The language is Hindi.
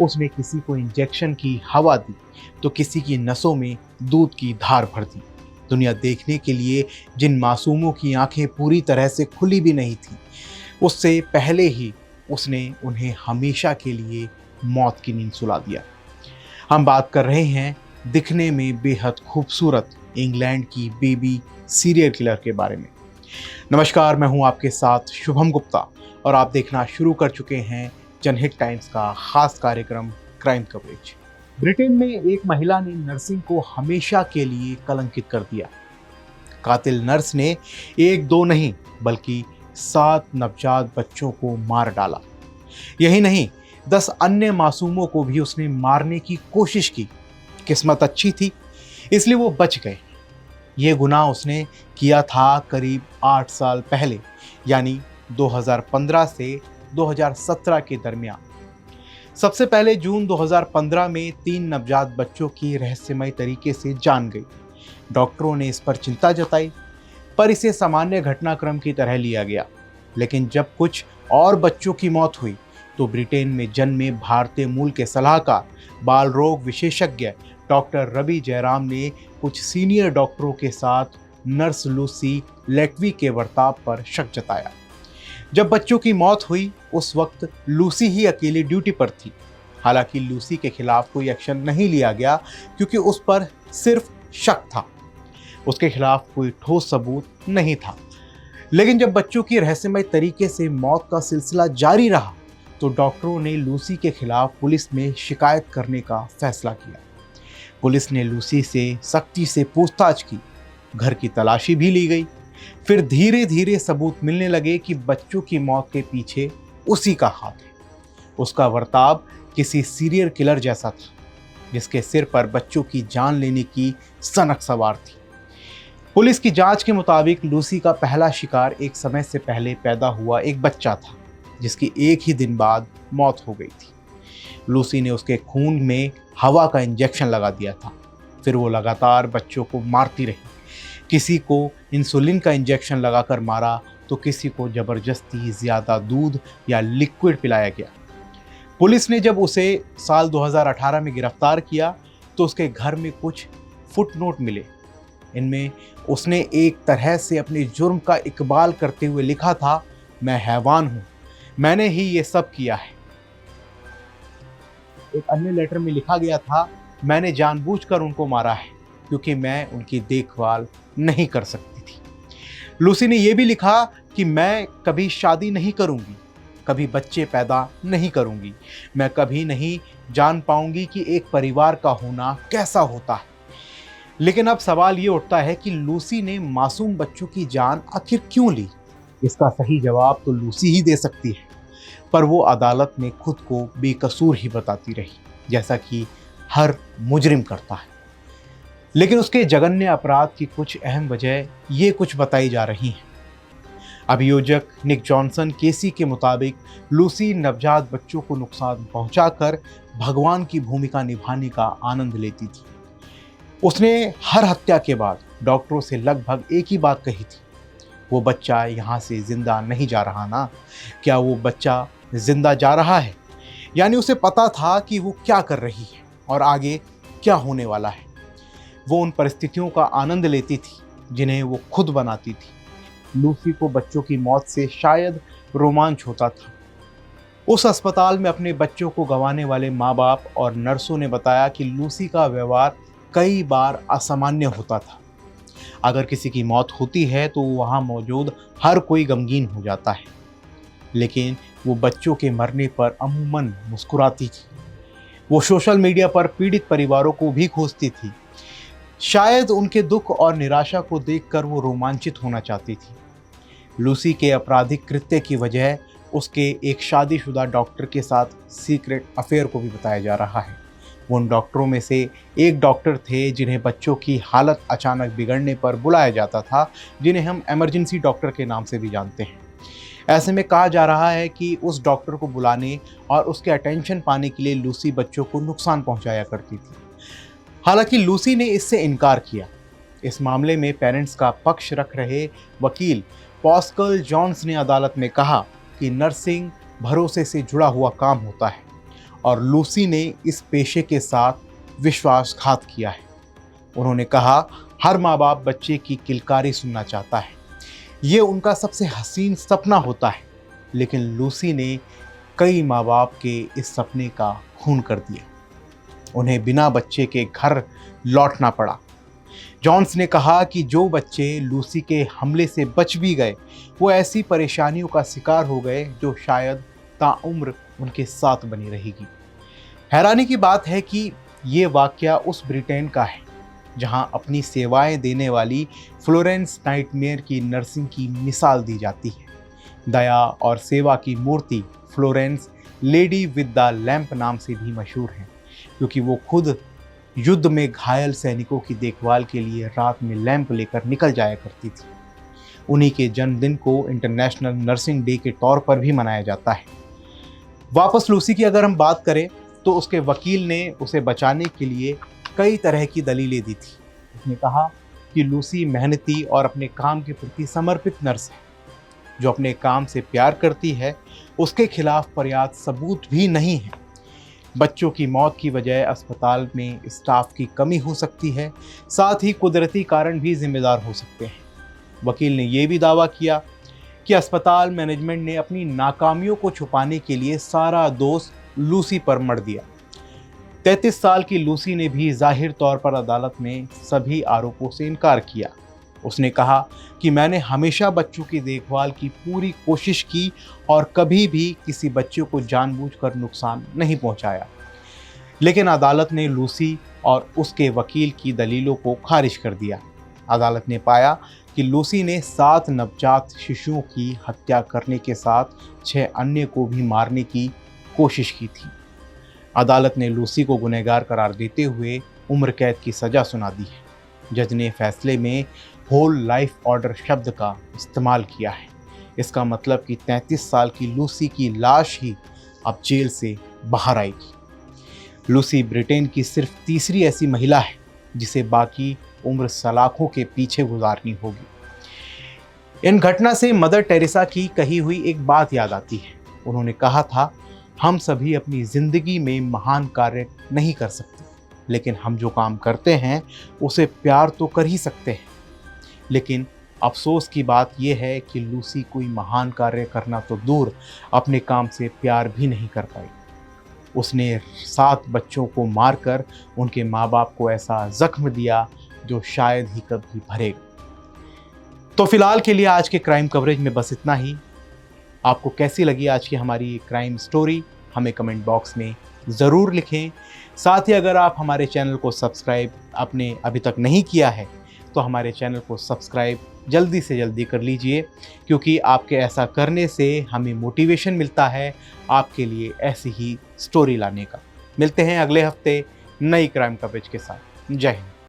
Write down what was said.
उसने किसी को इंजेक्शन की हवा दी तो किसी की नसों में दूध की धार भर दी। दुनिया देखने के लिए जिन मासूमों की आंखें पूरी तरह से खुली भी नहीं थी, उससे पहले ही उसने उन्हें हमेशा के लिए मौत की नींद सुला दिया। हम बात कर रहे हैं दिखने में बेहद खूबसूरत इंग्लैंड की बेबी सीरियल किलर के बारे में। नमस्कार, मैं हूं आपके साथ शुभम गुप्ता और आप देखना शुरू कर चुके हैं जनहित टाइम्स का खास कार्यक्रम क्राइम कवरेज। ब्रिटेन में एक महिला ने नर्सिंग को हमेशा के लिए कलंकित कर दिया। कातिल नर्स ने एक दो नहीं बल्कि 7 नवजात बच्चों को मार डाला। यही नहीं, 10 अन्य मासूमों को भी उसने मारने की कोशिश की। किस्मत अच्छी थी इसलिए वो बच गए। ये गुनाह उसने किया था करीब 8 साल पहले, यानी 2015 से 2017 के दरमियान। सबसे पहले जून 2015 में 3 नवजात बच्चों की रहस्यमय तरीके से जान गई। डॉक्टरों ने इस पर चिंता जताई, पर इसे सामान्य घटनाक्रम की तरह लिया गया। लेकिन जब कुछ और बच्चों की मौत हुई तो ब्रिटेन में जन्मे भारतीय मूल के सलाहकार बाल रोग विशेषज्ञ डॉक्टर रवि जयराम ने कुछ सीनियर डॉक्टरों के साथ नर्स लूसी लेटवी के बर्ताव पर शक जताया। जब बच्चों की मौत हुई उस वक्त लूसी ही अकेली ड्यूटी पर थी। हालांकि लूसी के खिलाफ कोई एक्शन नहीं लिया गया क्योंकि उस पर सिर्फ शक था, उसके खिलाफ कोई ठोस सबूत नहीं था। लेकिन जब बच्चों की रहस्यमय तरीके से मौत का सिलसिला जारी रहा तो डॉक्टरों ने लूसी के खिलाफ पुलिस में शिकायत करने का फैसला किया। पुलिस ने लूसी से सख्ती से पूछताछ की, घर की तलाशी भी ली गई। फिर धीरे धीरे सबूत मिलने लगे कि बच्चों की मौत के पीछे उसी का हाथ है। उसका बर्ताव किसी सीरियल किलर जैसा था, जिसके सिर पर बच्चों की जान लेने की सनक सवार थी। पुलिस की जांच के मुताबिक लूसी का पहला शिकार एक समय से पहले पैदा हुआ एक बच्चा था, जिसकी एक ही दिन बाद मौत हो गई थी। लूसी ने उसके खून में हवा का इंजेक्शन लगा दिया था। फिर वो लगातार बच्चों को मारती रही। किसी को इंसुलिन का इंजेक्शन लगाकर मारा तो किसी को जबरदस्ती ज़्यादा दूध या लिक्विड पिलाया गया। पुलिस ने जब उसे साल 2018 में गिरफ्तार किया तो उसके घर में कुछ फुटनोट मिले। इनमें उसने एक तरह से अपने जुर्म का इकबाल करते हुए लिखा था, मैं हैवान हूँ, मैंने ही ये सब किया है। एक अन्य लेटर में लिखा गया था, मैंने जानबूझकर उनको मारा है क्योंकि मैं उनकी देखभाल नहीं कर सकती थी। लूसी ने यह भी लिखा कि मैं कभी शादी नहीं करूंगी, कभी बच्चे पैदा नहीं करूंगी, मैं कभी नहीं जान पाऊंगी कि एक परिवार का होना कैसा होता है। लेकिन अब सवाल ये उठता है कि लूसी ने मासूम बच्चों की जान आखिर क्यों ली? इसका सही जवाब तो लूसी ही दे सकती है, पर वो अदालत में खुद को बेकसूर ही बताती रही, जैसा कि हर मुजरिम करता है। लेकिन उसके जघन्य अपराध की कुछ अहम वजह ये कुछ बताई जा रही हैं। अभियोजक निक जॉनसन केसी के मुताबिक लूसी नवजात बच्चों को नुकसान पहुंचाकर भगवान की भूमिका निभाने का आनंद लेती थी। उसने हर हत्या के बाद डॉक्टरों से लगभग एक ही बात कही थी, वो बच्चा यहाँ से जिंदा नहीं जा रहा ना, क्या वो बच्चा जिंदा जा रहा है? यानी उसे पता था कि वो क्या कर रही है और आगे क्या होने वाला है। वो उन परिस्थितियों का आनंद लेती थी जिन्हें वो खुद बनाती थी। लूसी को बच्चों की मौत से शायद रोमांच होता था। उस अस्पताल में अपने बच्चों को गंवाने वाले माँ बाप और नर्सों ने बताया कि लूसी का व्यवहार कई बार असामान्य होता था। अगर किसी की मौत होती है तो वहाँ मौजूद हर कोई गमगीन हो जाता है, लेकिन वो बच्चों के मरने पर अमूमन मुस्कुराती थी। वो सोशल मीडिया पर पीड़ित परिवारों को भी खोजती थी। शायद उनके दुख और निराशा को देखकर वो रोमांचित होना चाहती थी। लूसी के आपराधिक कृत्य की वजह उसके एक शादीशुदा डॉक्टर के साथ सीक्रेट अफेयर को भी बताया जा रहा है। वो उन डॉक्टरों में से एक डॉक्टर थे जिन्हें बच्चों की हालत अचानक बिगड़ने पर बुलाया जाता था, जिन्हें हम इमरजेंसी डॉक्टर के नाम से भी जानते हैं। ऐसे में कहा जा रहा है कि उस डॉक्टर को बुलाने और उसके अटेंशन पाने के लिए लूसी बच्चों को नुकसान पहुंचाया करती थी। हालांकि लूसी ने इससे इनकार किया। इस मामले में पेरेंट्स का पक्ष रख रहे वकील पॉस्कल जॉन्स ने अदालत में कहा कि नर्सिंग भरोसे से जुड़ा हुआ काम होता है और लूसी ने इस पेशे के साथ विश्वासघात किया है। उन्होंने कहा, हर माँ बाप बच्चे की किलकारी सुनना चाहता है, ये उनका सबसे हसीन सपना होता है, लेकिन लूसी ने कई माँ बाप के इस सपने का खून कर दिया। उन्हें बिना बच्चे के घर लौटना पड़ा। जॉन्स ने कहा कि जो बच्चे लूसी के हमले से बच भी गए, वो ऐसी परेशानियों का शिकार हो गए जो शायद ताउम्र उनके साथ बनी रहेगी। हैरानी की बात है कि ये वाकया उस ब्रिटेन का है जहां अपनी सेवाएं देने वाली फ्लोरेंस नाइटमेयर की नर्सिंग की मिसाल दी जाती है। दया और सेवा की मूर्ति Florence lady with the lamp नाम से भी मशहूर है, क्योंकि वो खुद युद्ध में घायल सैनिकों की देखभाल के लिए रात में लैंप लेकर निकल जाया करती थी। उन्हीं के जन्मदिन को इंटरनेशनल नर्सिंग डे के तौर पर भी मनाया जाता है। वापस लूसी की अगर हम बात करें तो उसके वकील ने उसे बचाने के लिए कई तरह की दलीलें दी थी। उसने कहा कि लूसी मेहनती और अपने काम के प्रति समर्पित नर्स है, जो अपने काम से प्यार करती है। उसके खिलाफ पर्याप्त सबूत भी नहीं है। बच्चों की मौत की वजह अस्पताल में स्टाफ की कमी हो सकती है, साथ ही कुदरती कारण भी जिम्मेदार हो सकते हैं। वकील ने यह भी दावा किया कि अस्पताल मैनेजमेंट ने अपनी नाकामियों को छुपाने के लिए सारा दोष लूसी पर मढ़ दिया। 33 साल की लूसी ने भी जाहिर तौर पर अदालत में सभी आरोपों से इनकार किया। उसने कहा कि मैंने हमेशा बच्चों की देखभाल की पूरी कोशिश की और कभी भी किसी बच्चे को जानबूझकर नुकसान नहीं पहुंचाया। लेकिन अदालत ने लूसी और उसके वकील की दलीलों को खारिज कर दिया। अदालत ने पाया कि लूसी ने 7 नवजात शिशुओं की हत्या करने के साथ 6 अन्य को भी मारने की कोशिश की थी। अदालत ने लूसी को गुनहगार करार देते हुए उम्र कैद की सज़ा सुना दी है। जज ने फैसले में होल लाइफ ऑर्डर शब्द का इस्तेमाल किया है। इसका मतलब कि 33 साल की लूसी की लाश ही अब जेल से बाहर आएगी। लूसी ब्रिटेन की सिर्फ तीसरी ऐसी महिला है जिसे बाकी उम्र सलाखों के पीछे गुजारनी होगी। इन घटना से मदर टेरेसा की कही हुई एक बात याद आती है। उन्होंने कहा था, हम सभी अपनी जिंदगी में महान कार्य नहीं कर सकते, लेकिन हम जो काम करते हैं उसे प्यार तो कर ही सकते हैं। लेकिन अफसोस की बात यह है कि लूसी कोई महान कार्य करना तो दूर, अपने काम से प्यार भी नहीं कर पाई। उसने 7 बच्चों को मारकर उनके माँ बाप को ऐसा जख्म दिया जो शायद ही कभी भरेगा। तो फिलहाल के लिए आज के क्राइम कवरेज में बस इतना ही। आपको कैसी लगी आज की हमारी क्राइम स्टोरी, हमें कमेंट बॉक्स में ज़रूर लिखें। साथ ही अगर आप हमारे चैनल को सब्सक्राइब आपने अभी तक नहीं किया है तो हमारे चैनल को सब्सक्राइब जल्दी से जल्दी कर लीजिए, क्योंकि आपके ऐसा करने से हमें मोटिवेशन मिलता है आपके लिए ऐसी ही स्टोरी लाने का। मिलते हैं अगले हफ्ते नई क्राइम कवरेज के साथ। जय हिंद।